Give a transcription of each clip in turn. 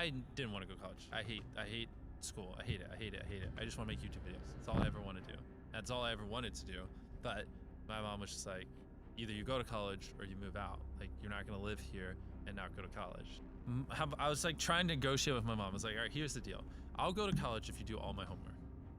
I didn't want to go to college. I hate school. I hate it. I just want to make YouTube videos. That's all I ever want to do. That's all I ever wanted to do. But my mom was just like, either you go to college or you move out. Like, you're not going to live here and not go to college. I was like trying to negotiate with my mom. I was like, all right, here's the deal. I'll go to college if you do all my homework.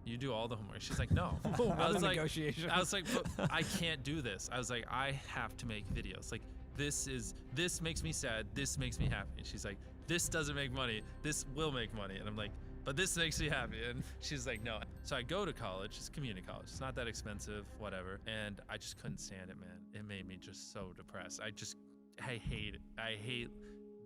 You do all the homework. She's like, no. I was like, but I can't do this. I was like, I have to make videos. Like, this makes me sad. This makes me happy. And she's like, this doesn't make money. This will make money. And I'm like, but this makes me happy. And she's like, no. So I go to college. It's community college. It's not that expensive, whatever. And I just couldn't stand it, man. It made me just so depressed. I hate it. I hate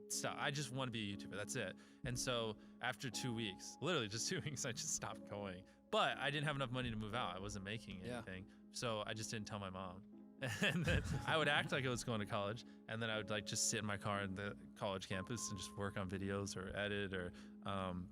stuff. I just want to be a YouTuber. That's it. And so after 2 weeks, literally just 2 weeks, I just stopped going. But I didn't have enough money to move out. I wasn't making anything. So I just didn't tell my mom. And then I would act like I was going to college, and then I would like just sit in my car in the college campus and just work on videos or edit or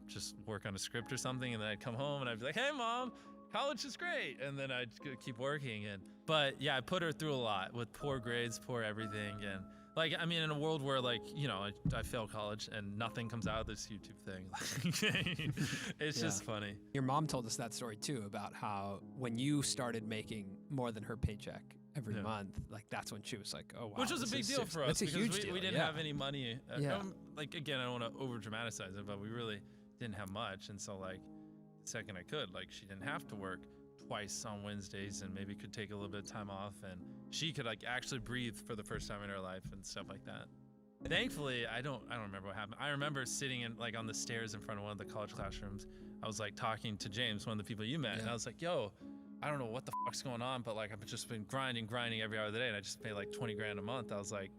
just work on a script or something. And then I'd come home and I'd be like, hey mom, college is great. And then I'd keep working. But yeah, I put her through a lot with poor grades, poor everything. And like, I mean, in a world where like, you know, I fail college and nothing comes out of this YouTube thing, it's just funny. Your mom told us that story too, about how when you started making more than her paycheck every month, like that's when she was like, oh wow. Which was a big deal for us. That's a huge deal. We didn't have any money. Like, again, I don't want to over dramatize it, but we really didn't have much. And so like, the second I could, like she didn't have to work twice on Wednesdays and maybe could take a little bit of time off, and she could like actually breathe for the first time in her life and stuff like that. Thankfully, I don't remember what happened. I remember sitting in like on the stairs in front of one of the college classrooms. I was like talking to James, one of the people you met, and I was like, yo, I don't know what the fuck's going on, but like I've just been grinding every hour of the day, and I just pay like 20 grand a month. I was like,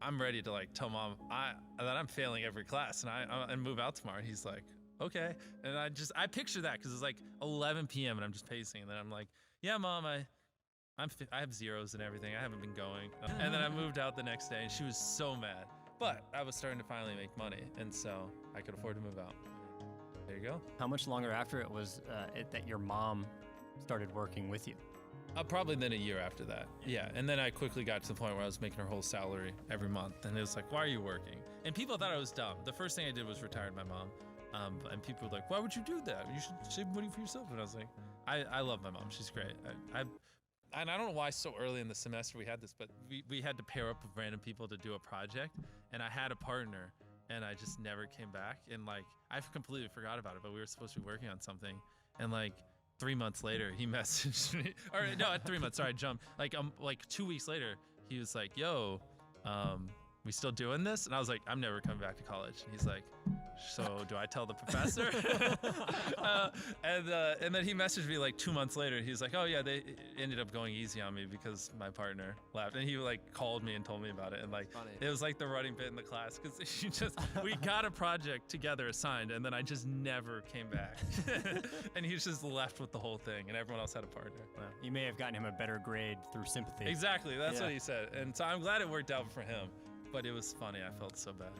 I'm ready to like tell mom that I'm failing every class and move out tomorrow. He's like, okay. And I picture that because it's like 11 p.m. and I'm just pacing, and then I'm like, yeah, mom, I have zeros and everything. I haven't been going. And then I moved out the next day, and she was so mad. But I was starting to finally make money, and so I could afford to move out. There you go. How much longer after it was that your mom started working with you? Probably then a year after that. Yeah, and then I quickly got to the point where I was making her whole salary every month, and it was like, why are you working? And people thought I was dumb. The first thing I did was retired my mom. And people were like, why would you do that? You should save money for yourself. And I was like, I love my mom. She's great. And I don't know why so early in the semester we had this, but we had to pair up with random people to do a project, and I had a partner, and I just never came back. And like, I completely forgot about it, but we were supposed to be working on something. And like 3 months later, he messaged me, or no, 3 months, sorry, I jumped. Like 2 weeks later, he was like, yo, we still doing this? And I was like, I'm never coming back to college. And he's like, so do I tell the professor? And then he messaged me like 2 months later. He was like, oh yeah, they ended up going easy on me because my partner left. And he like called me and told me about it. And like, it was like the running bit in the class, because we got a project together assigned, and then I just never came back. And he was just left with the whole thing, and everyone else had a partner. Well, you may have gotten him a better grade through sympathy. Exactly, that's what he said. And so I'm glad it worked out for him. But it was funny. I felt so bad.